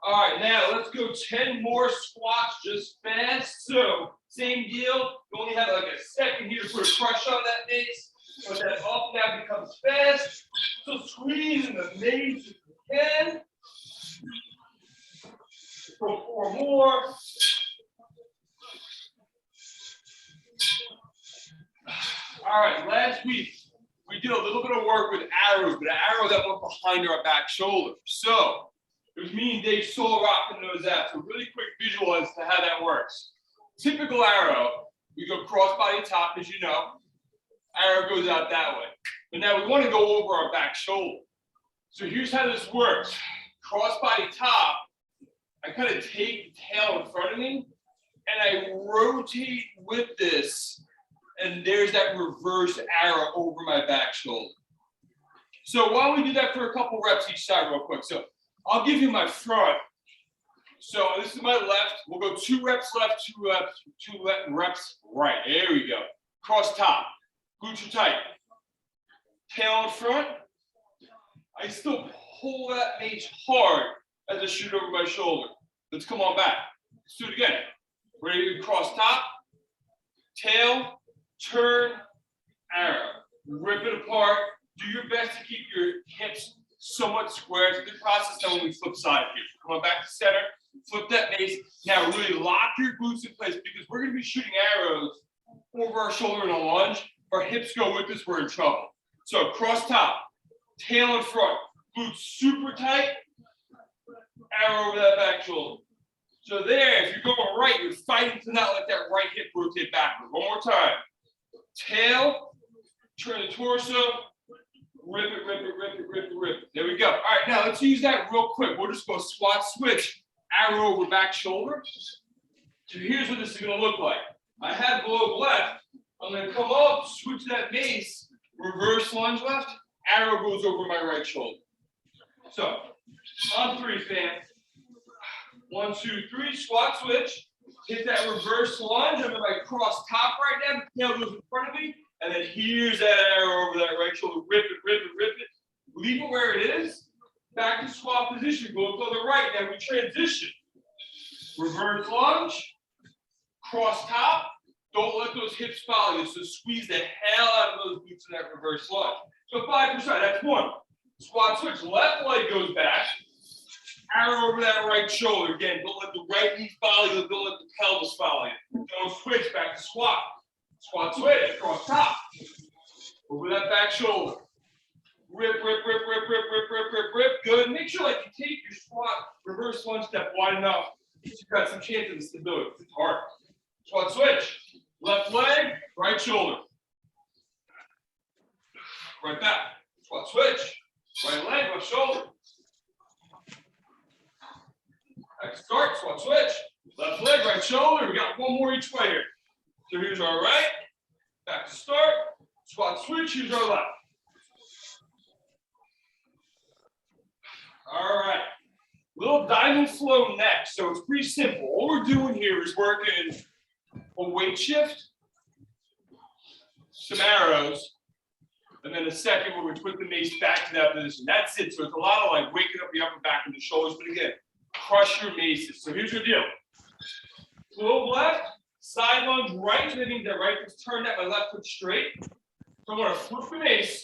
All right, now let's go 10 more squats just fast. So same deal. You only have like a second here to put a crush on that mace. But that up now becomes fast. So squeeze in the mace if you can. Go 4 more. All right, last week we did a little bit of work with arrows, but an arrow that went behind our back shoulder. So it was me and Dave Soul rocking those out. So really quick visual as to how that works. Typical arrow, we go cross body top, as you know. Arrow goes out that way. But now we want to go over our back shoulder. So here's how this works. Cross body top, I kind of take the tail in front of me and I rotate with this. And there's that reverse arrow over my back shoulder. So why don't we do that for a couple reps each side real quick. So I'll give you my front. So this is my left. We'll go 2 reps left, 2 reps right. There we go. Cross top. Glutes are tight. Tail in front. I still pull that mace hard as I shoot over my shoulder. Let's come on back. Let's do it again. Ready to cross top. Tail. Turn. Arrow. Rip it apart. Do your best to keep your hips somewhat square. It's a good process. Now when we flip side here. Come on back to center. Flip that mace. Now really lock your glutes in place because we're going to be shooting arrows over our shoulder in a lunge. Our hips go with us, we're in trouble. So cross top, tail in front, glutes super tight, arrow over that back shoulder. So there, if you're going right, you're fighting to not let that right hip rotate backward. One more time. Tail, turn the torso, rip it, rip it, rip it, rip it, rip it. There we go. All right, now let's use that real quick. We'll just go squat switch, arrow over back shoulder. So here's what this is going to look like. I have globe left. I'm going to come up, switch that mace, reverse lunge left, arrow goes over my right shoulder. So, on 3, fam. 1, 2, 3, squat switch. Hit that reverse lunge. I'm going to cross top right now. The tail goes in front of me. And then here's that arrow over that right shoulder. Rip it, rip it, rip it. Leave it where it is. Back to squat position. Go to the right. Now we transition. Reverse lunge. Cross top. Don't let those hips follow you. So squeeze the hell out of those glutes in that reverse lunge. So 5%, that's 1. Squat switch, left leg goes back. Arrow over that right shoulder. Again, don't let the right knee follow you. Don't let the pelvis follow you. Don't switch back to squat. Squat switch, cross top. Over that back shoulder. Rip, rip, rip, rip, rip, rip, rip, rip, rip. Good. Make sure like you take your squat reverse lunge step wide enough. You've got some chance of stability. It's hard. Squat switch. Left leg, right shoulder. Right back. Squat switch. Right leg, left shoulder. Back to start. Squat switch. Left leg, right shoulder. We got 1 more each way here. So here's our right. Back to start. Squat switch. Here's our left. All right. Little diamond flow next. So it's pretty simple. All we're doing here is working a weight shift, some arrows, and then a second where we put the mace back to that position. That's it. So it's a lot of like waking up the upper back and the shoulders. But again, crush your maces. So here's your deal. Flow left, side lunge right. So that means that right foot's turned out, my left foot straight. So I'm going to flip the mace,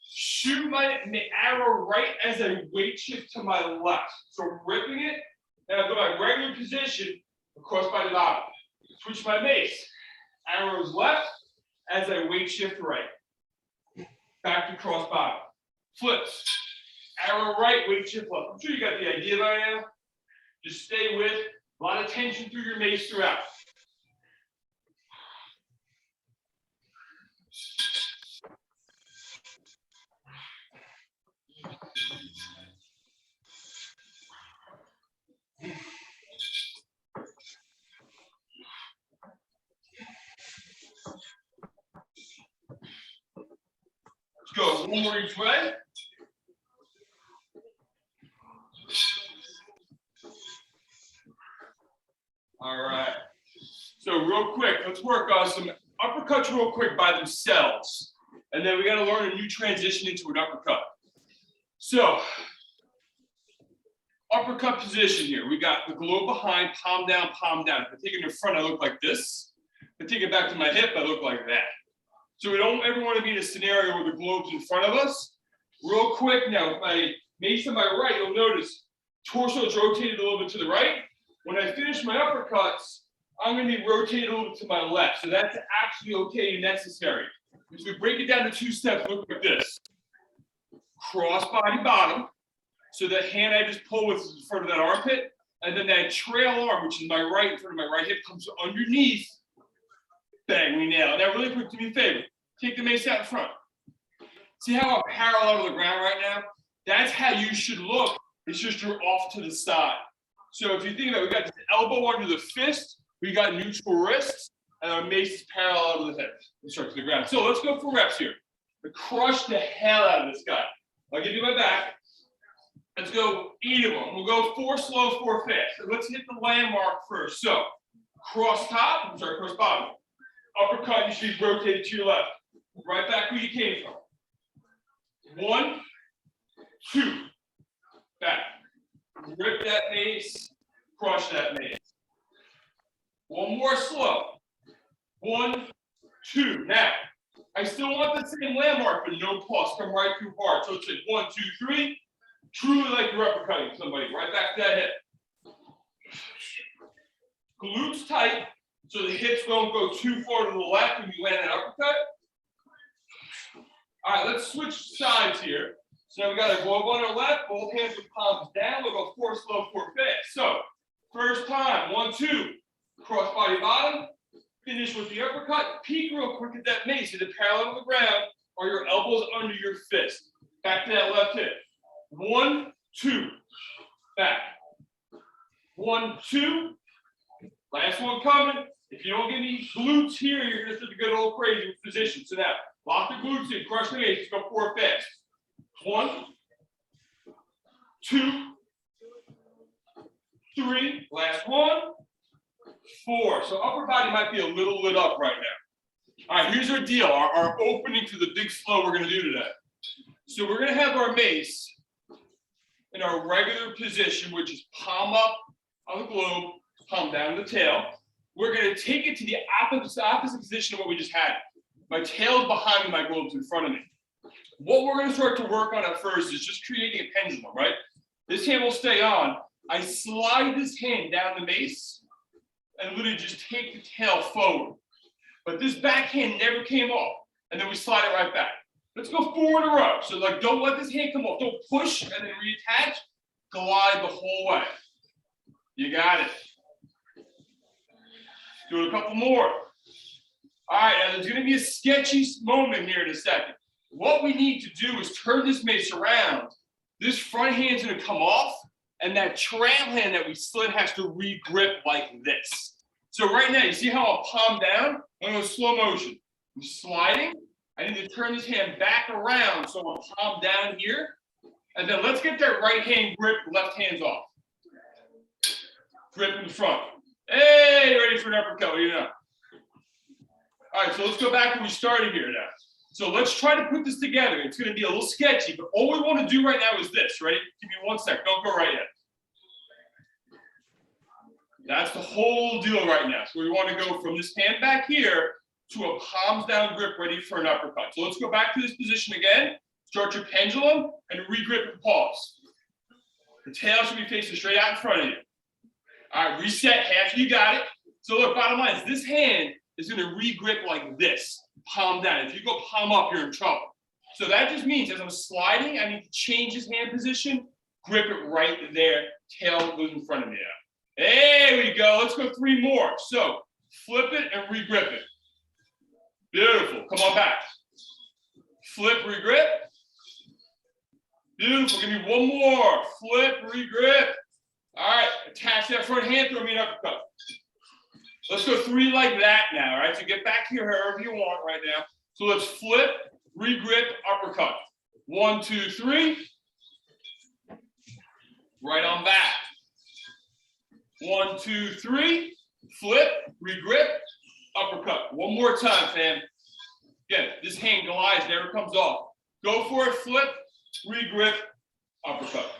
shoot my arrow right as I weight shift to my left. So ripping it, and I'll go my regular position across by the bottom. Switch my mace. Arrows left as I weight shift right. Back to cross bottom. Flips. Arrow right, weight shift left. I'm sure you got the idea by now. Just stay with a lot of tension through your mace throughout. Let's go 1 more each way. All right. So real quick, let's work on some uppercuts real quick by themselves. And then we got to learn a new transition into an uppercut. So uppercut position here. We got the globe behind, palm down, palm down. If I take it in front, I look like this. If I take it back to my hip, I look like that. So we don't ever want to be in a scenario where the globe's in front of us. Real quick now, with my mace on my right, you'll notice torso is rotated a little bit to the right. When I finish my uppercuts, I'm going to be rotated a little bit to my left. So that's actually okay and necessary. If we break it down to 2 steps, look like this. Cross body bottom. So the hand I just pull with is in front of that armpit. And then that trail arm, which is my right, in front of my right hip, comes underneath. Bang, we nail it. Now really quick, do me a favor. Take the mace out in front. See how I'm parallel to the ground right now? That's how you should look. It's just you're off to the side. So if you think about it, we got this elbow under the fist, we got neutral wrists, and our mace is parallel to the hip. Let's start to the ground. So let's go for reps here. Crush the hell out of this guy. I'll give you my back. Let's go 8 of them. We'll go 4 slow, 4 fast. So let's hit the landmark first. So cross top, cross bottom. Uppercut, you should be rotated to your left. Right back where you came from. 1, 2. Back. Rip that mace. Crush that mace. One more slow. 1, 2. Now, I still want the same landmark, but no pause. Come right through hard. So it's like 1, 2, 3. Truly like you're uppercutting somebody. Right back to that hip. Glutes tight, so the hips don't go too far to the left when you land an uppercut. All right, let's switch sides here. So now we got a globe on our left, both hands with palms down. We'll go 4 slow, 4 fast. So first time, 1, 2, cross body bottom. Finish with the uppercut. Peek real quick at that mace. Is it parallel to the ground, or your elbows under your fist? Back to that left hip. 1, 2, back. 1, 2. Last one coming. If you don't get any glutes here, you're going to do the good old crazy position. So now, lock the glutes in, crush the mace. Let's go 4 fast. 1, 2, 3. Last one. 4. So upper body might be a little lit up right now. All right, here's our deal. Our opening to the big flow we're going to do today. So we're going to have our mace in our regular position, which is palm up on the globe, palm down the tail. We're going to take it to the opposite position of what we just had. My tail's behind me, my globe's in front of me. What we're going to start to work on at first is just creating a pendulum, right? This hand will stay on. I slide this hand down the mace and literally just take the tail forward. But this back hand never came off. And then we slide it right back. Let's go 4 in a row. So like, don't let this hand come off. Don't push and then reattach. Glide the whole way. You got it. Do it a couple more. All right, now there's going to be a sketchy moment here in a second. What we need to do is turn this mace around. This front hand's going to come off, and that trail hand that we slid has to re-grip like this. So right now, you see how I'm palm down? I'm going to slow motion. I'm sliding. I need to turn this hand back around so I'm palm down here. And then let's get that right hand grip, left hand's off. Grip in the front. Hey, ready for an uppercut, what do you know? All right, so let's go back where we started here now. So let's try to put this together. It's going to be a little sketchy, but all we want to do right now is this. Ready? Give me 1 sec. Don't go right yet. That's the whole deal right now. So we want to go from this hand back here to a palms down grip ready for an uppercut. So let's go back to this position again. Start your pendulum and re-grip and pause. The tail should be facing straight out in front of you. All right, reset half. You got it. So look, bottom line is this hand is going to re-grip like this, palm down. If you go palm up, you're in trouble. So that just means as I'm sliding, I need to change his hand position, grip it right there, tail goes in front of me now. There we go. Let's go 3 more. So flip it and re-grip it. Beautiful. Come on back. Flip, re-grip. Beautiful. Give me 1 more. Flip, re-grip. All right. Attach that front hand, throw me an uppercut. Let's go 3 like that now, all right? So get back here however you want right now. So let's flip, re-grip, uppercut. 1, 2, 3. Right on back. 1, 2, 3. Flip, re-grip, uppercut. 1 more time, fam. Again, this hand glides, never comes off. Go for it, flip, re-grip, uppercut.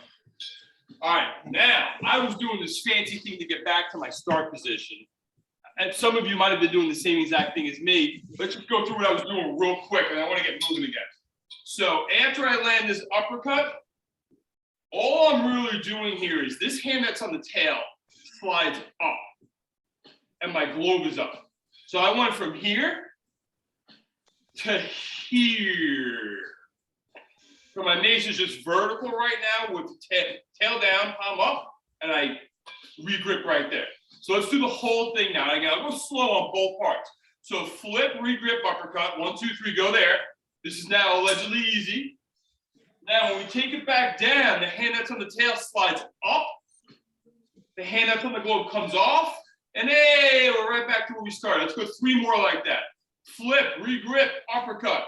All right, now I was doing this fancy thing to get back to my start position. And some of you might have been doing the same exact thing as me. Let's just go through what I was doing real quick, and I want to get moving again. So after I land this uppercut, all I'm really doing here is this hand that's on the tail slides up, and my glove is up. So I went from here to here. So my mace is just vertical right now with the tail down, palm up, and I re-grip right there. So let's do the whole thing now. I gotta go slow on both parts. So flip, re-grip, uppercut. 1, 2, 3, go there. This is now allegedly easy. Now when we take it back down, the hand that's on the tail slides up. The hand that's on the glove comes off. And hey, we're right back to where we started. Let's go 3 more like that. Flip, re-grip, uppercut.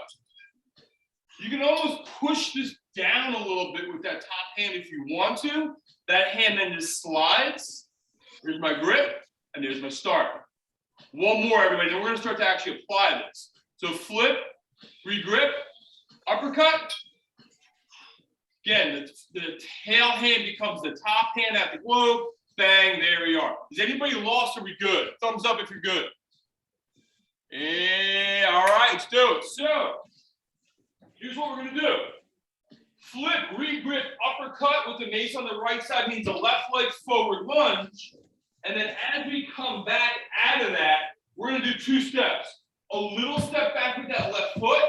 You can almost push this down a little bit with that top hand if you want to. That hand then just slides. Here's my grip, and there's my start. One more, everybody, then we're gonna start to actually apply this. So flip, re-grip, uppercut. Again, the tail hand becomes the top hand at the glove. Bang, there we are. Is anybody lost? Are we good? Thumbs up if you're good. And all right, let's do it. So here's what we're gonna do. Flip, re-grip, uppercut with the mace on the right side means a left leg forward lunge. And then as we come back out of that, we're gonna do 2 steps. A little step back with that left foot,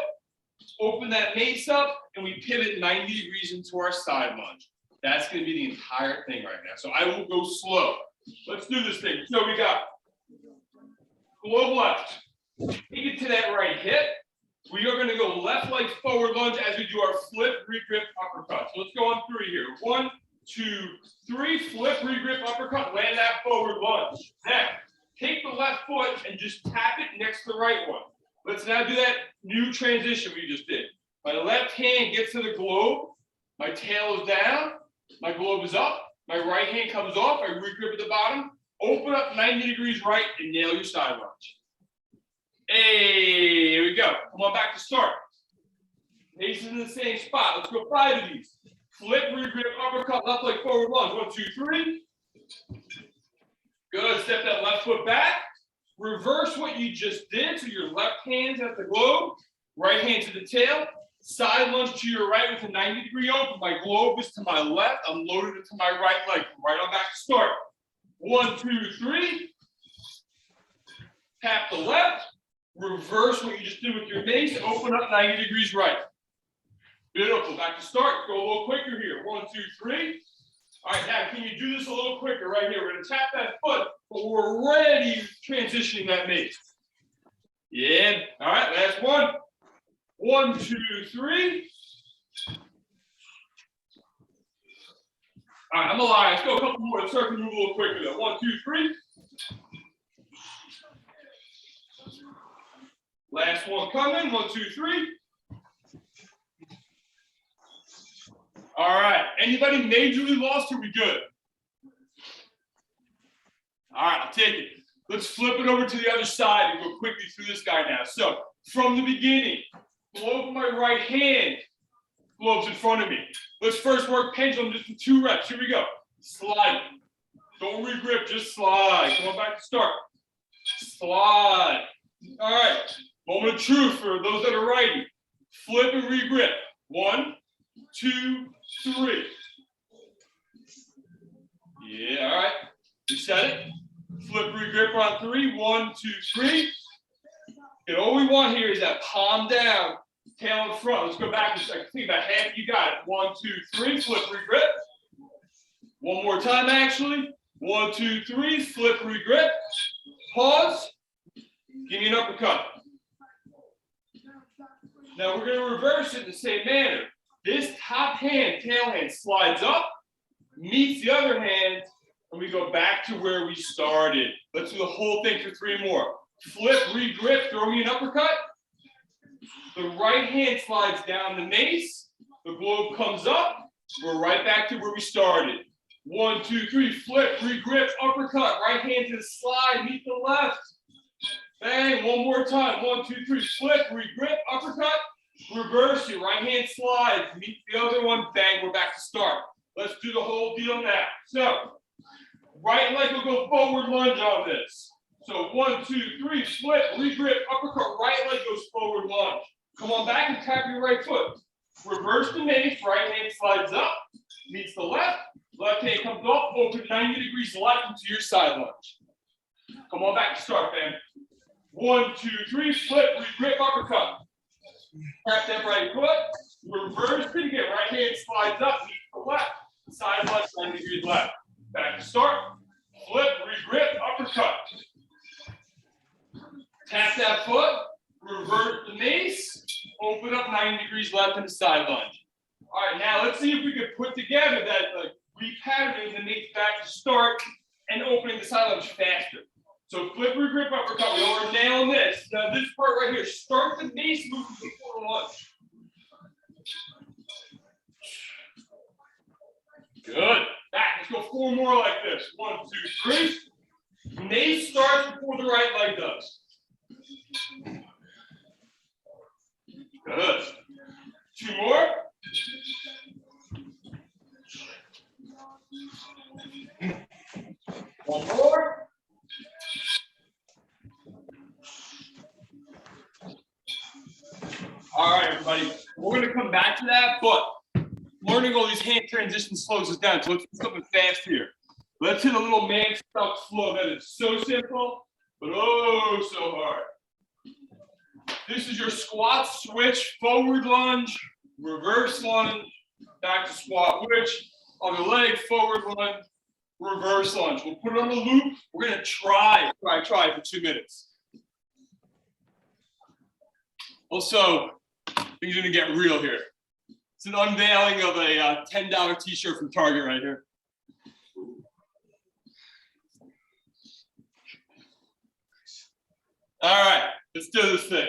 open that mace up, and we pivot 90 degrees into our side lunge. That's gonna be the entire thing right now. So I will go slow. Let's do this thing. So we got glove left. Take it to that right hip. We are gonna go left leg forward lunge as we do our flip, re-grip, uppercut. So let's go on 3 here. 1, 2, 3, flip, re-grip, uppercut, land that forward lunge. Now, take the left foot and just tap it next to the right one. Let's now do that new transition we just did. My left hand gets to the glove, my tail is down, my glove is up, my right hand comes off, I re-grip at the bottom, open up 90 degrees right, and nail your side lunge. Hey, here we go. Come on back to start. Mace is in the same spot. Let's go 5 of these. Flip, re-grip, uppercut, left leg forward lunge. 1, 2, 3. Good. Step that left foot back. Reverse what you just did. So your left hand's at the glove, right hand to the tail. Side lunge to your right with a 90-degree open. My glove is to my left. I'm loaded it to my right leg. Right on back to start. 1, 2, 3. Tap the left. Reverse what you just did with your mace. Open up 90 degrees right. Beautiful. Back to start. Go a little quicker here. 1, 2, 3. All right, now can you do this a little quicker right here? We're going to tap that foot, but we're already transitioning that mace. Yeah. All right, last one. 1, 2, 3. All right, I'm alive. Let's go a couple more. Let's start to move a little quicker though. 1, 2, 3. Last one coming. 1, 2, 3. All right. Anybody majorly lost? Are we good? All right, I'll take it. Let's flip it over to the other side and go quickly through this guy now. So from the beginning, glove in my right hand, gloves in front of me. Let's first work pendulum just for 2 reps. Here we go. Slide. Don't re-grip, just slide. Come on back to start. Slide. All right. Moment of truth for those that are righty. Flip and re-grip. 1, 2, 3. Yeah, all right. Reset it. Flip, re-grip on 3. 1, 2, 3. And all we want here is that palm down, tail in front. Let's go back a second. Think about half. You got it. 1, 2, 3. Flip, re-grip. One more time, actually. 1, 2, 3. Flip, re-grip. Pause. Give me an uppercut. Now we're going to reverse it in the same manner. This top hand, tail hand, slides up, meets the other hand, and we go back to where we started. Let's do the whole thing for 3 more. Flip, re-grip, throw me an uppercut. The right hand slides down the mace. The glove comes up. We're right back to where we started. 1, 2, 3, flip, re-grip, uppercut. Right hand to the slide, meet the left. Bang, one more time. 1, 2, 3, flip, re-grip, uppercut. Reverse it, right hand slides, meet the other one, bang, we're back to start. Let's do the whole deal now. So, right leg will go forward lunge on this. So 1, 2, 3, split, regrip, uppercut, right leg goes forward lunge. Come on back and tap your right foot. Reverse the mace, right hand slides up, meets the left hand comes up, open 90 degrees left into your side lunge. Come on back to start, fam. 1, 2, 3, split, regrip, uppercut. Tap that right foot, reverse it again, right hand slides up, meets the left, side lunge, 90 degrees left. Back to start, flip, regrip, uppercut. Tap that foot, revert the mace, open up 90 degrees left in the side lunge. All right, now let's see if we can put together that repatterning the mace back to start and opening the side lunge faster. So flip, regrip, uppercut. We know we're nailing this. Now this part right here, start the mace movement before the lunge. Good. Back. Let's go 4 more like this. 1, 2, 3. Mace starts before the right leg does. Good. 2 more. One more. All right, everybody. We're going to come back to that, but learning all these hand transitions slows us down. So let's do something fast here. Let's hit a little man stuff flow. That is so simple, but oh so hard. This is your squat switch, forward lunge, reverse lunge, back to squat switch, on the leg, forward lunge, reverse lunge. We'll put it on the loop. We're going to try for 2 minutes. Also, things are going to get real here. It's an unveiling of a $10 t-shirt from Target right here. All right, let's do this thing.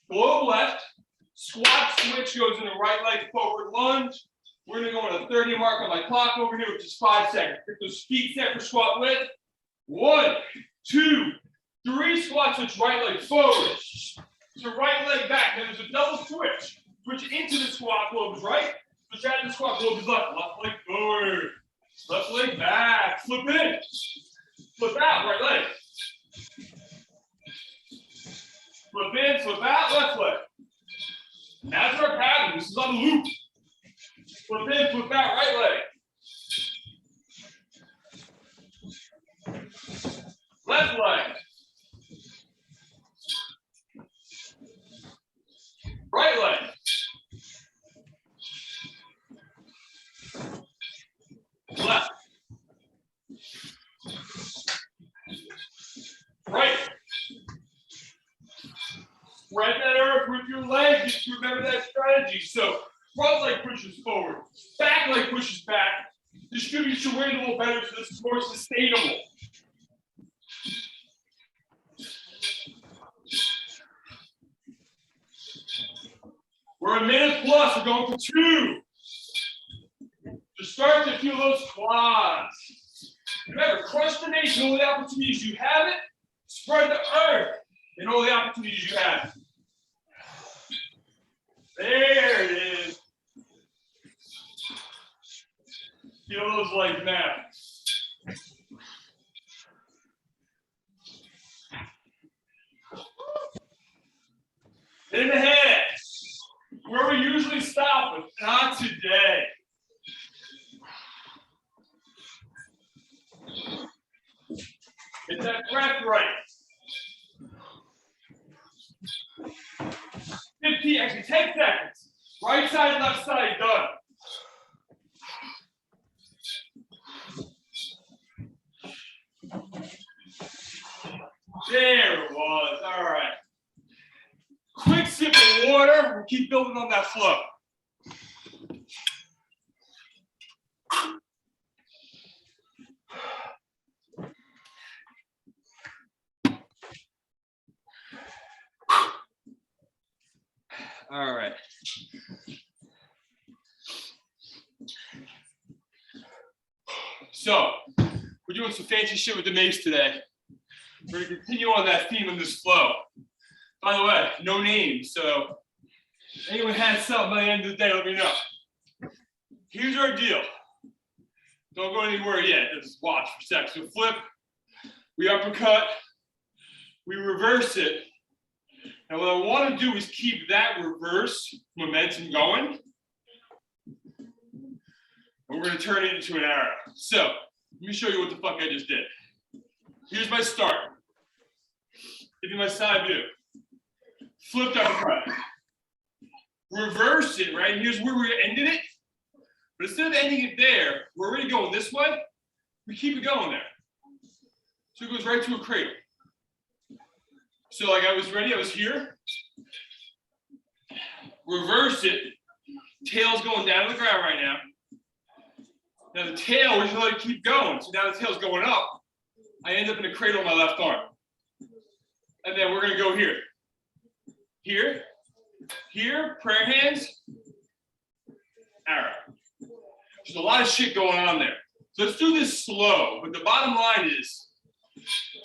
Globe left, squat switch goes in the right leg forward lunge. We're going to go on a 30 mark on my clock over here, which is 5 seconds. Pick those feet set for squat width. 1, 2, 3, squat switch, right leg forward. So right leg back. Now there's a double switch. Switch into the squat globe is right. Switch out of the squat globe is left. Left leg forward. Left leg back. Flip in. Flip out, right leg. Flip in, flip out, left leg. And that's our pattern. This is on the loop. Flip in, flip out, right leg. Left leg. Right leg. Left. Right. Spread that earth with your legs. Just remember that strategy. So front leg pushes forward. Back leg pushes back. Distribute your weight a little better so this is more sustainable. We're a minute plus. We're going for 2. Just start to feel those quads. Remember, crush the nation. All the opportunities you have it. Spread the earth in all the opportunities you have. There it is. Feel those legs now. In the head. Where we usually stop, but not today. Get that breath right. 15, actually 10 seconds. Right side, left side, done. There it was. All right. Quick sip of water. We'll keep building on that flow. All right. So, we're doing some fancy shit with the mace today. We're going to continue on that theme in this flow. By the way, no names, so anyone has something by the end of the day, let me know. Here's our deal. Don't go anywhere yet. Just watch for a sec. So flip, we uppercut, we reverse it. And what I want to do is keep that reverse momentum going. And we're going to turn it into an arrow. So let me show you what the fuck I just did. Here's my start. Give you my side view. Flipped uppercut. Reverse it, right? Here's where we ended it. But instead of ending it there, we're already going this way. We keep it going there. So it goes right to a cradle. So like I was ready, I was here. Reverse it. Tail's going down to the ground right now. Now the tail, we're just gonna let it keep going. So now the tail's going up. I end up in a cradle on my left arm. And then we're gonna go here. Here, here, prayer hands, arrow. There's a lot of shit going on there. So let's do this slow, but the bottom line is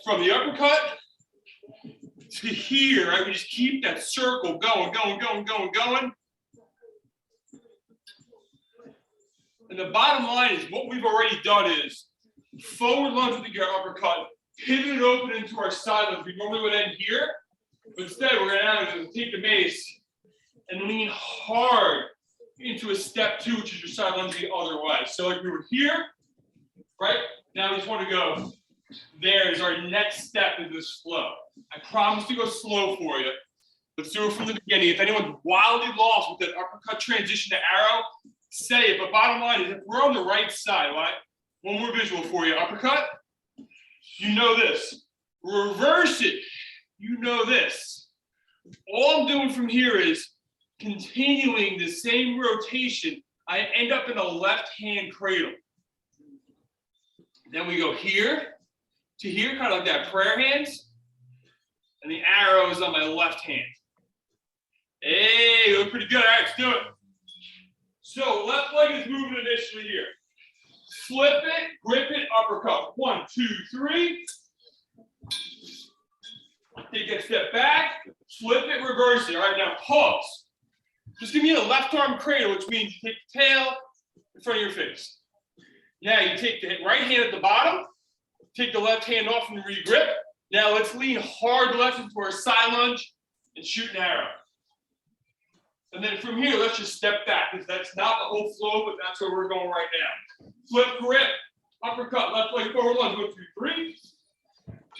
from the uppercut to here, right? We just keep that circle going. And the bottom line is what we've already done is forward lunge with the uppercut, pivot it open into our side lunge. We normally would end here, but instead we're gonna take the mace and lean hard into a step two, which is your side lunge the other way. So like we were here, right? Now we just want to go. There is our next step in this flow. I promise to go slow for you. Let's do it from the beginning. If anyone's wildly lost with that uppercut transition to arrow, say it. But bottom line is if we're on the right side, right? One more visual for you. Uppercut, you know this. Reverse it, you know this. All I'm doing from here is continuing the same rotation. I end up in a left-hand cradle. Then we go here to here, kind of like that prayer hands. And the arrow is on my left hand. Hey, look pretty good. All right, let's do it. So left leg is moving initially here. Flip it, grip it, uppercut. 1, 2, 3. Take that step back, flip it, reverse it. All right, now pause. Just give me a left arm cradle, which means you take the tail in front of your face. Now you take the right hand at the bottom, take the left hand off and re-grip. Now let's lean hard left into our side lunge and shoot an arrow. And then from here, let's just step back, because that's not the whole flow, but that's where we're going right now. Flip, grip, uppercut, left leg forward lunge, 1, 2, 3.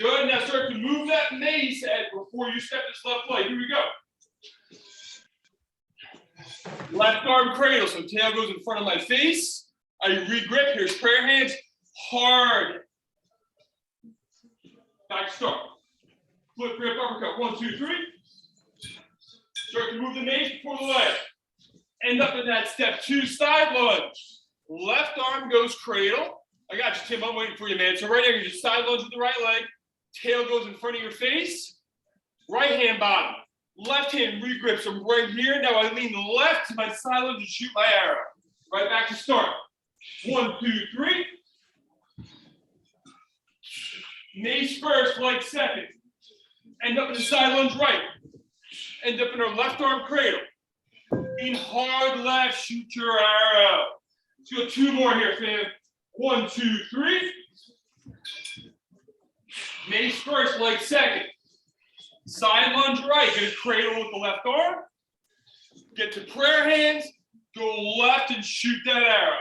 Good, now start to move that mace before you step this left leg. Here we go. Left arm cradle, so tail goes in front of my face. I re-grip, here's prayer hands, hard. Back start. Flip, grip, uppercut, 1, 2, 3. Start to move the mace before the leg. End up in that step two side lunge. Left arm goes cradle. I got you, Tim, I'm waiting for you, man. So right here, you just side lunge with the right leg. Tail goes in front of your face. Right hand bottom. Left hand re-grips. I'm right here. Now I lean left to my side lunge and shoot my arrow. Right back to start. 1, 2, 3. Mace first, leg second. End up in the side lunge right. End up in our left arm cradle. Lean hard left, shoot your arrow. Let's go 2 more here, fam. 1, 2, 3. Mace first, leg second. Side lunge right, get a cradle with the left arm. Get to prayer hands, go left and shoot that arrow.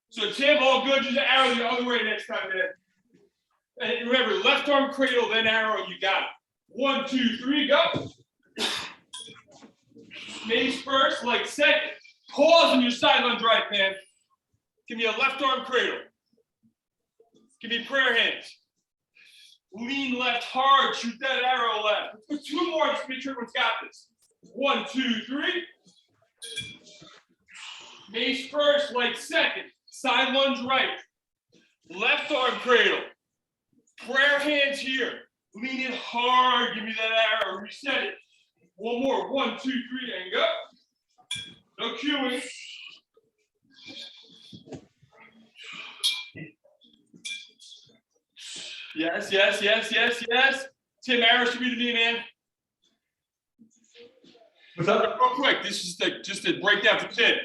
So Tim, all good, just arrow the other way next time, man. And remember, left arm cradle, then arrow, you got it. 1, 2, 3, go. Mace first, leg second. Pause on your side lunge right, man. Give me a left arm cradle. Give me prayer hands. Lean left hard, shoot that arrow left. Let's do 2 more, just make sure everyone's got this. 1, 2, 3. Mace first, leg second. Side lunge right. Left arm cradle. Prayer hands here. Lean it hard, give me that arrow, reset it. 1 more, 1, 2, 3, and go. No queuing. Yes, yes, yes, yes, yes. Tim, arrow should be to me, man. What's up? Real quick, this is just a breakdown for Tim.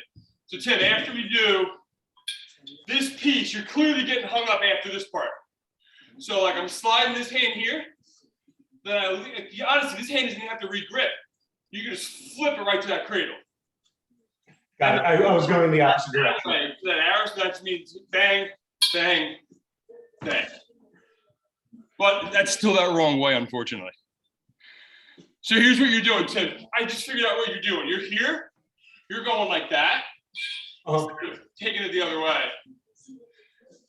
So Tim, after we do this piece, you're clearly getting hung up after this part. So like I'm sliding this hand here, then honestly, this hand doesn't even have to re-grip. You can just flip it right to that cradle. Got it. I was going the opposite direction. Right. So that arrow snatch means bang, bang, bang. But that's still that wrong way, unfortunately. So here's what you're doing, Tim. I just figured out what you're doing. You're here, you're going like that, taking it the other way,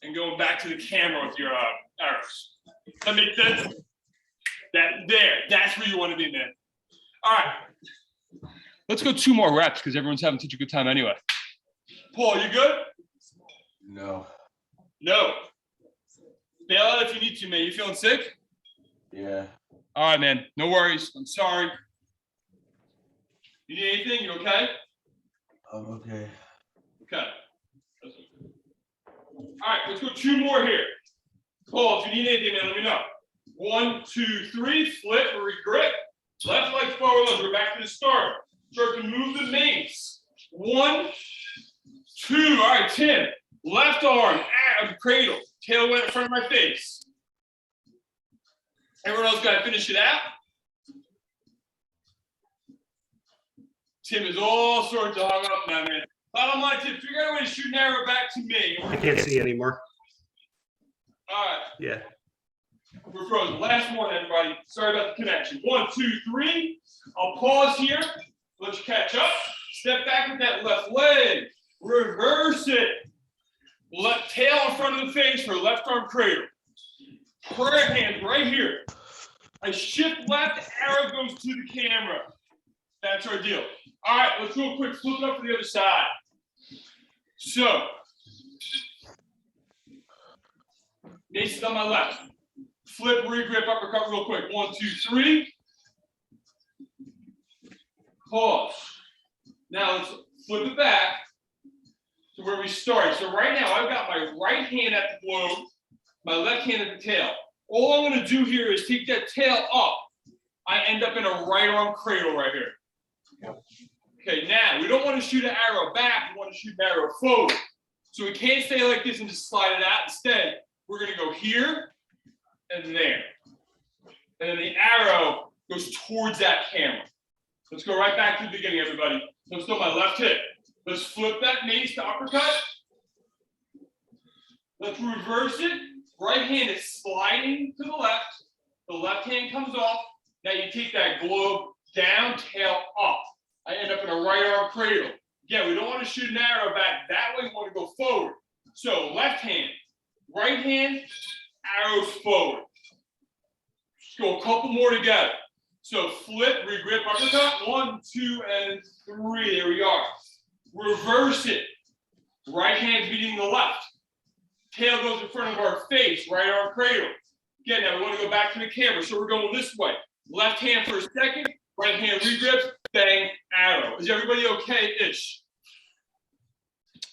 and going back to the camera with your arrows. That makes sense? That's where you want to be, man. All right. Let's go 2 more reps because everyone's having such a good time anyway. Paul, you good? No. No. Bail out if you need to, man. You feeling sick? Yeah. All right, man. No worries. I'm sorry. You need anything? You okay? I'm okay. Okay. All right, let's go 2 more here. Paul, if you need anything, man, let me know. 1, 2, 3. Flip or re-grip. Left leg forward lunge. We're back to the start. Start to move the mace. 1, 2. All right, Tim. Left arm, cradle. Tail went in front of my face. Everyone else got to finish it out. Tim is all sorts of hung up now, man. Bottom line, Tim, figure out a way to shoot an arrow back to me. I can't see anymore. All right. Yeah. We're frozen. Last one, everybody. Sorry about the connection. 1, 2, 3. I'll pause here. Let you catch up. Step back with that left leg. Reverse it. Left tail in front of the face for left arm cradle. Prayer hands right here. I shift left, arrow goes to the camera. That's our deal. All right, let's do a quick flip it up to the other side. So, Mace is on my left. Flip, re-grip, uppercut real quick. 1, 2, 3. Pause. Now let's flip it back to where we started. So right now I've got my right hand at the globe, my left hand at the tail. All I'm going to do here is take that tail up. I end up in a right arm cradle right here. Okay, now we don't want to shoot an arrow back. We want to shoot an arrow forward. So we can't stay like this and just slide it out. Instead, we're going to go here and there. And then the arrow goes towards that camera. Let's go right back to the beginning, everybody. So I'm still my left hip. Let's flip that mace to uppercut. Let's reverse it. Right hand is sliding to the left. The left hand comes off. Now you take that globe down, tail up. I end up in a right arm cradle. Again, we don't want to shoot an arrow back. That way we want to go forward. So left hand, right hand, arrows forward. Just go a couple more together. So flip, re-grip, uppercut. 1, 2, and 3. There we are. Reverse it. Right hand's meeting the left. Tail goes in front of our face, right arm cradle. Again, now we want to go back to the camera. So we're going this way. Left hand for a second, right hand re-grips, bang, arrow. Is everybody okay-ish?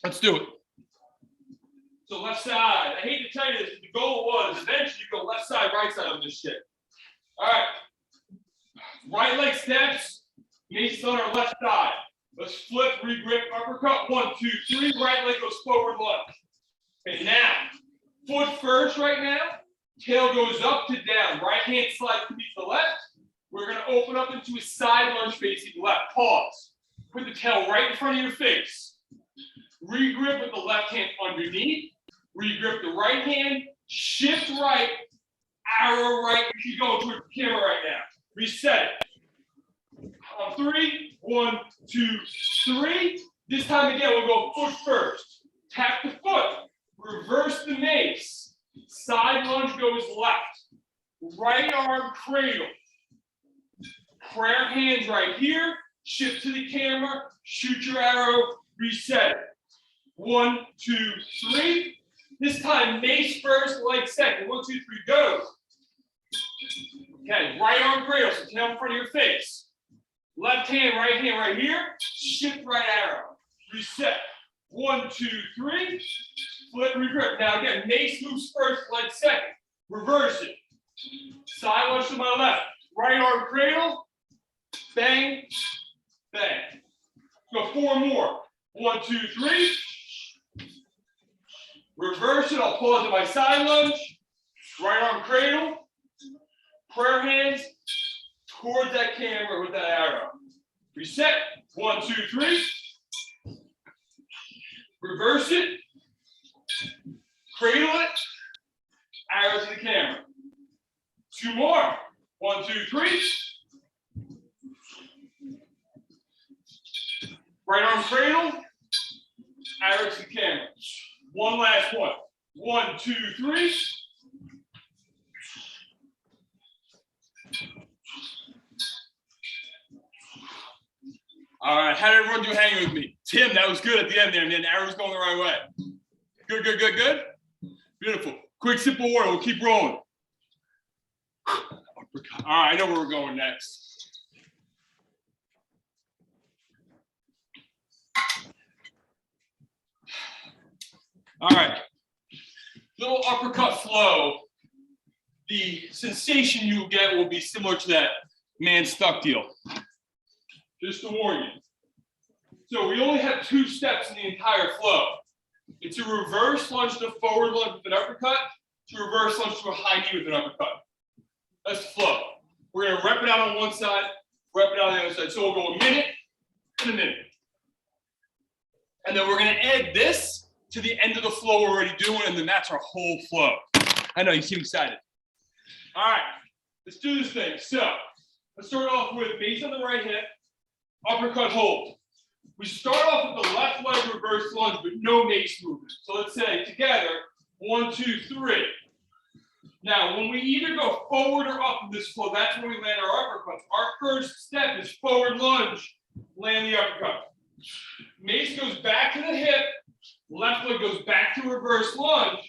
Let's do it. So left side. I hate to tell you this, but the goal was eventually go left side, right side on this shit. All right. Right leg steps. Mace on our left side. Let's flip, re-grip, uppercut. 1, 2, 3. Right leg goes forward, left. Okay, now, foot first right now. Tail goes up to down. Right hand slides to meet the left. We're going to open up into a side lunge facing left. Pause. Put the tail right in front of your face. Re-grip with the left hand underneath. Re-grip the right hand. Shift right. Arrow right. Keep going towards the camera right now. Reset it. On 3. 1, 2, 3. This time again, we'll go foot first. Tap the foot. Reverse the mace. Side lunge goes left. Right arm cradle. Prayer hands right here. Shift to the camera. Shoot your arrow. Reset it. 1, 2, 3. This time, mace first, leg second. 1, 2, 3, go. Okay, right arm cradle. So tail in front of your face. Left hand right here. Shift right arrow. Reset. 1, 2, 3. Flip, re-grip. Now again, mace moves first, leg second. Reverse it. Side lunge to my left. Right arm cradle. Bang, bang. Go 4 more. 1, 2, 3. Reverse it. I'll pause at my side lunge. Right arm cradle. Prayer hands towards that camera with that arrow. Reset. 1, 2, 3. Reverse it. Cradle it. Arrow to the camera. 2 more. 1, 2, 3. Right arm cradle. Arrow to the camera. One last one. 1, 2, 3. All right, how did everyone do hanging with me? Tim, that was good at the end there, and then arrow's going the right way. Good, good, good, good. Beautiful. Quick sip of water. We'll keep rolling. All right, I know where we're going next. All right. Little uppercut flow. The sensation you get will be similar to that man stuck deal. Just to warn you. So we only have 2 steps in the entire flow. It's a reverse lunge to forward lunge with an uppercut, to reverse lunge to a high knee with an uppercut. That's the flow. We're going to rep it out on one side, rep it out on the other side. So we'll go a minute and a minute. And then we're going to add this to the end of the flow we're already doing, and then that's our whole flow. I know, you seem excited. All right, let's do this thing. So let's start off with Mace on the right hip, uppercut hold. We start off with the left leg reverse lunge, but no Mace movement. So let's say together, 1, 2, 3. Now, when we either go forward or up in this flow, that's when we land our uppercuts. Our first step is forward lunge, land the uppercut. Mace goes back to the hip, left leg goes back to reverse lunge.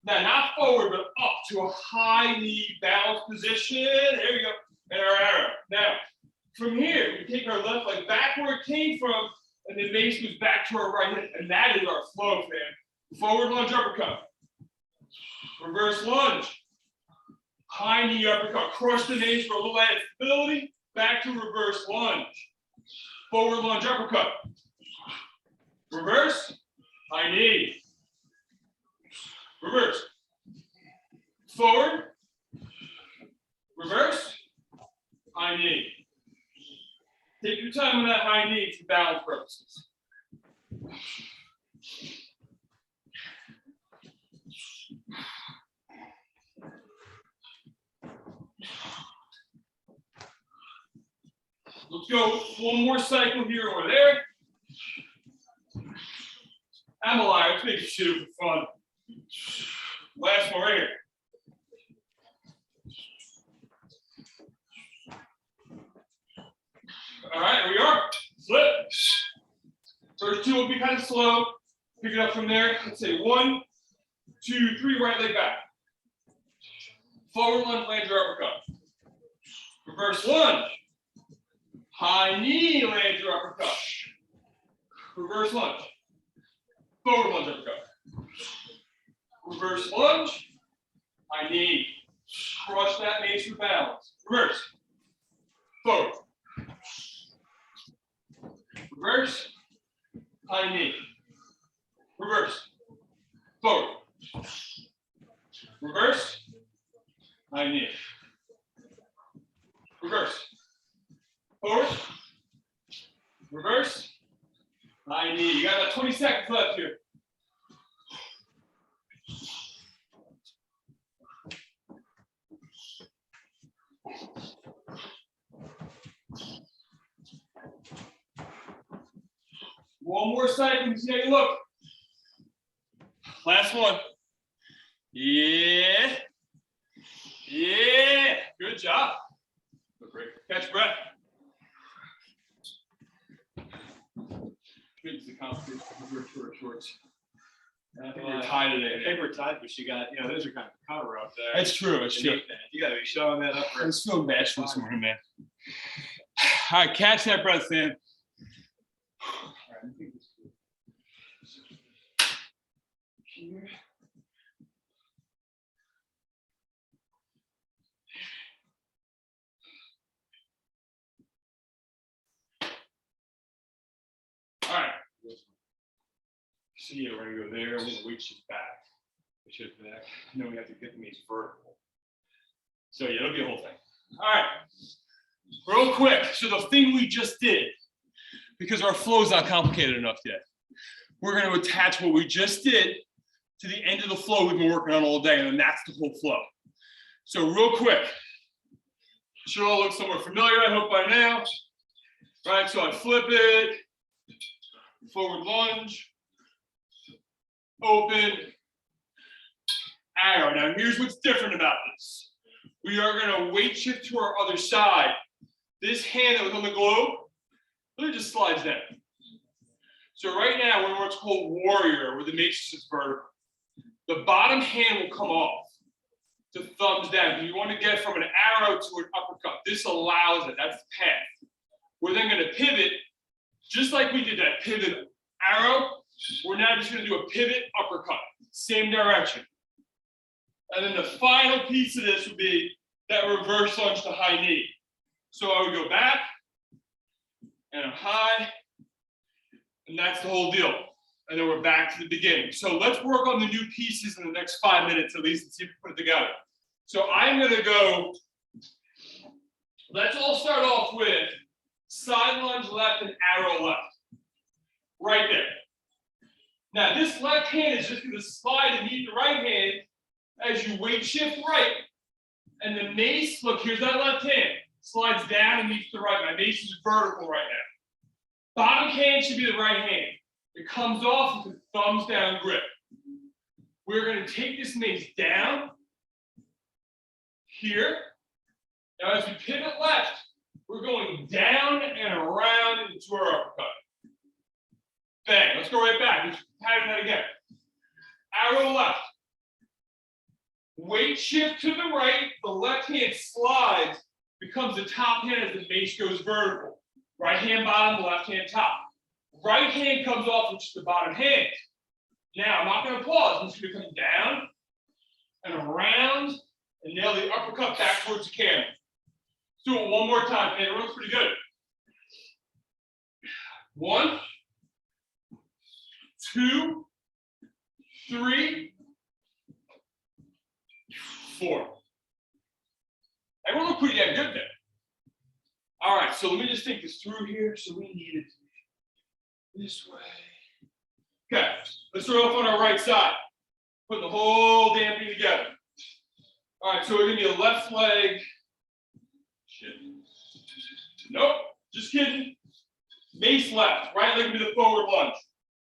Now, not forward, but up to a high knee balance position. There you go. And our arrow. Now, from here, we take our left leg back where it came from, and then Mace goes back to our right hip. And that is our flow, man. Forward lunge uppercut. Reverse lunge. High knee uppercut. Cross the Mace for a little added stability. Back to reverse lunge. Forward lunge uppercut. Reverse. High knee. Reverse. Forward. Reverse. High knee. Take your time on that high knee for balance purposes. Let's go one more cycle here or there. I'm a liar. Let's make this shit for fun. Last one right here. All right, here we are. Flip. First 2 will be kind of slow. Pick it up from there. Let's say 1, 2, 3, right leg back. Forward lunge, land your uppercut. Reverse lunge. High knee, land your uppercut. Reverse lunge. Forward lunge uppercut. Reverse lunge. High knee. Crush that Mace for balance. Reverse. Forward. Reverse. High knee. Reverse. Forward. Reverse. High knee. Reverse. Forward. Reverse. High knee. You got about 20 seconds left here. One more cycle, see how you look. Last one. Yeah. Yeah. Good job. Great. Catch breath. It's the competition. We're shorts. I think we're tied today. I think we're tied, but you got, those are kind of cover up there. That's true. That's true. You got to be showing that up. I'm so bad this morning, man. All right, catch that breath, Sam. All right. So yeah, we're gonna go there, we're gonna weight shift back. Weight shift back, and then we have to get the Mace vertical. So yeah, it'll be a whole thing. All right, real quick. So the thing we just did, because our flow is not complicated enough yet, we're gonna attach what we just did to the end of the flow we've been working on all day, and then that's the whole flow. So real quick, should all look somewhat familiar, I hope by now. Right, so I flip it, forward lunge, open, arrow. Now here's what's different about this. We are gonna weight shift to our other side. This hand that was on the globe, really just slides down. So right now we're in what's called warrior, where the mace is vertical. The bottom hand will come off to thumbs down. You want to get from an arrow to an uppercut. This allows it, that's the path. We're then gonna pivot, just like we did that pivot arrow, we're now just gonna do a pivot uppercut, same direction. And then the final piece of this would be that reverse lunge to high knee. So I would go back, and I'm high, and that's the whole deal. And then we're back to the beginning. So let's work on the new pieces in the next 5 minutes at least and see if we put it together. So I'm gonna go, let's all start off with side lunge left and arrow left. Right there. Now this left hand is just gonna slide and meet the right hand as you weight shift right. And the mace, look, here's that left hand, slides down and meets the right. My mace is vertical right now. Bottom hand should be the right hand. It comes off with a thumbs down grip. We're gonna take this mace down here. Now as we pivot left, we're going down and around into our uppercut. Bang, let's go right back. Let's pattern that again. Arrow left. Weight shift to the right, the left hand slides, becomes the top hand as the mace goes vertical. Right hand bottom, left hand top. Right hand comes off, which is the bottom hand. Now, I'm not going to pause. I'm just going to come down and around and nail the uppercut back towards the camera. Let's do it one more time. Man, it looks pretty good. 1, 2, 3, 4. Everyone look pretty damn good there. All right, so let me just think this through here. So we need it this way. Okay, let's start off on our right side. Putting the whole damn thing together. All right, so we're gonna be a left leg. Shit. Nope, just kidding. Mace left, right leg to the forward lunge.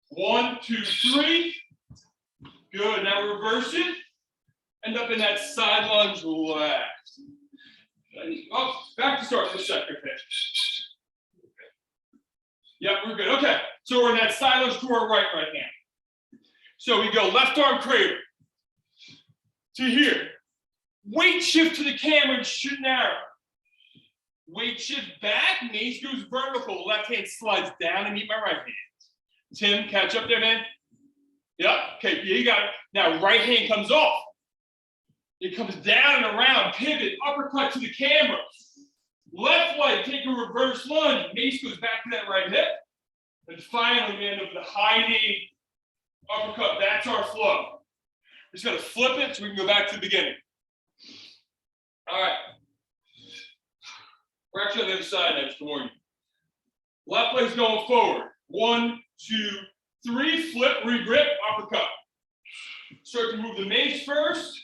1, 2, 3. Good, now reverse it. End up in that side lunge left. Oh, back to start for a second. Okay. Yep, we're good. Okay, so we're in that side lunge to our right now. So we go left arm cradle to here. Weight shift to the camera and shoot an arrow. Weight shift back, mace goes vertical. Left hand slides down and meet my right hand. Tim, catch up there, man. Yep, okay, yeah, you got it. Now right hand comes off. It comes down and around, pivot, uppercut to the camera. Left leg, take a reverse lunge. Mace goes back to that right hip. And finally, we end up with a high knee uppercut. That's our flow. We're just going to flip it so we can go back to the beginning. All right. We're actually on the other side now, just to warn you. Left leg's going forward. 1, 2, 3, flip, regrip, uppercut. Start to move the mace first.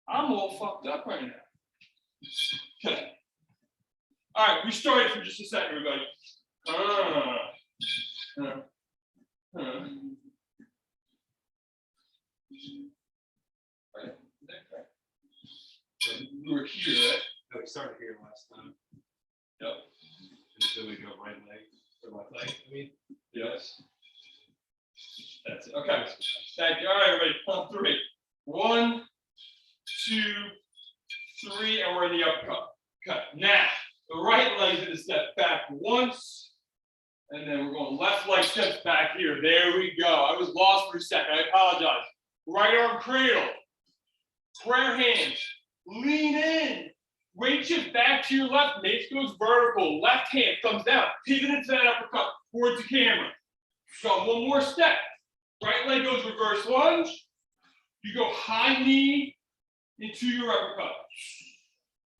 I'm all fucked up right now. Okay. All right, we started for just a second, everybody. We were here, right? No, we started here last time. Yep. And then we go right leg or left leg. I mean, Yes. That's it. Okay. Thank you. All right, everybody. On 3. 1, 2, 3, and we're in the uppercut. Okay. Now, the right leg's going to step back once, and then we're going left leg steps back here. There we go. I was lost for a second. I apologize. Right arm cradle. Prayer hands. Lean in. Weight shift back to your left. Mace goes vertical. Left hand comes down. Pivot into that uppercut towards the camera. Got one more step. Right leg goes reverse lunge. You go high knee into your uppercut.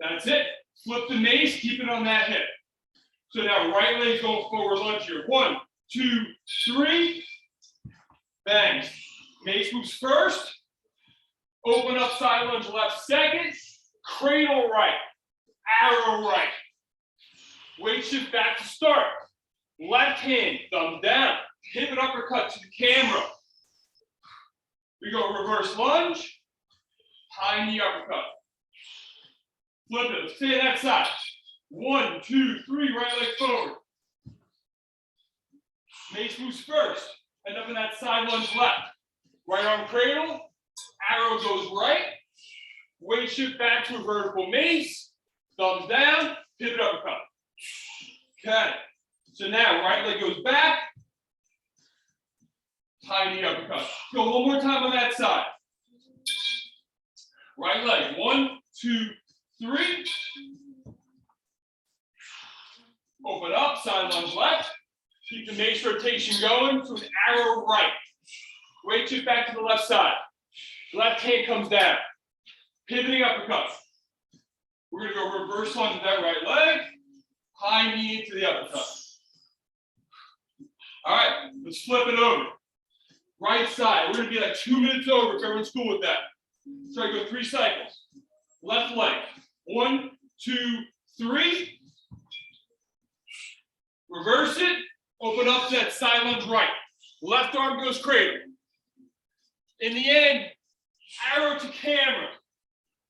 That's it. Flip the mace, keep it on that hip. So now right leg going forward lunge here. 1, 2, 3. Bang. Mace moves first. Open up side lunge left second. Cradle right. Arrow right. Weight shift back to start. Left hand, thumb down. Pivot uppercut to the camera. We go reverse lunge. High knee uppercut. Flip it. Let's stay that side. 1, 2, 3. Right leg forward. Mace moves first. End up in that side lunge left. Right arm cradle. Arrow goes right. Weight shift back to a vertical mace. Thumbs down. Pivot uppercut. Okay. So now right leg goes back. High knee uppercut. Go one more time on that side. Right leg. 1, 2, 3. Open up. Side lunge left. Keep the mace rotation going to an arrow right. Weight shift back to the left side. Left hand comes down. Pivoting uppercut. We're going to go reverse lunge with that right leg. High knee into the uppercut. All right, let's flip it over. Right side. We're going to be like 2 minutes over if everyone's cool with that. So I go 3 cycles. Left leg. 1, 2, 3. Reverse it. Open up to that side lunge right. Left arm goes cradle. In the end, arrow to camera.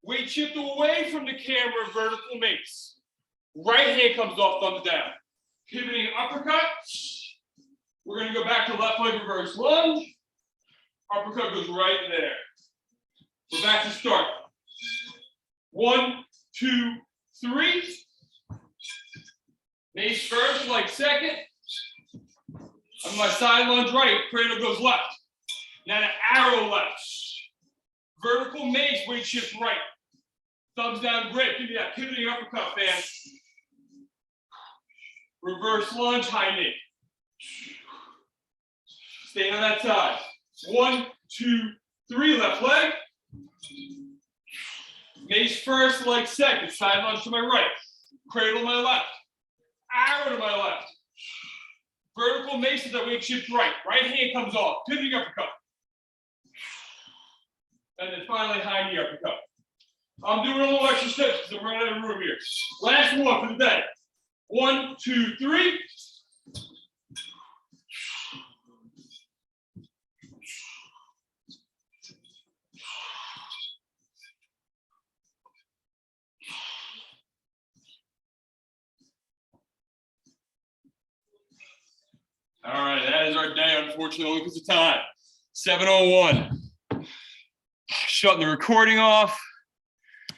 Weight shift away from the camera, vertical mace. Right hand comes off, thumbs down. Pivoting uppercut. We're going to go back to left leg reverse lunge. Uppercut goes right there. We're back to start. 1, 2, 3. Mace first, leg second. On my side lunge right, cradle goes left. Now an arrow left. Vertical mace, weight shift right. Thumbs down grip. Give me that pivoting uppercut, fam. Reverse lunge, high knee. Stay on that side. 1, 2, 3, left leg. Mace first, leg second. Side lunge to my right. Cradle to my left. Arrow to my left. Vertical mace is that weight shift right. Right hand comes off. Pivoting uppercut. And then finally, high knee uppercut. I'm doing a little extra steps because I'm running out of room here. Last one for the day. 1, 2, 3. All right, that is our day, unfortunately, only because of time. 7:01. Shutting the recording off.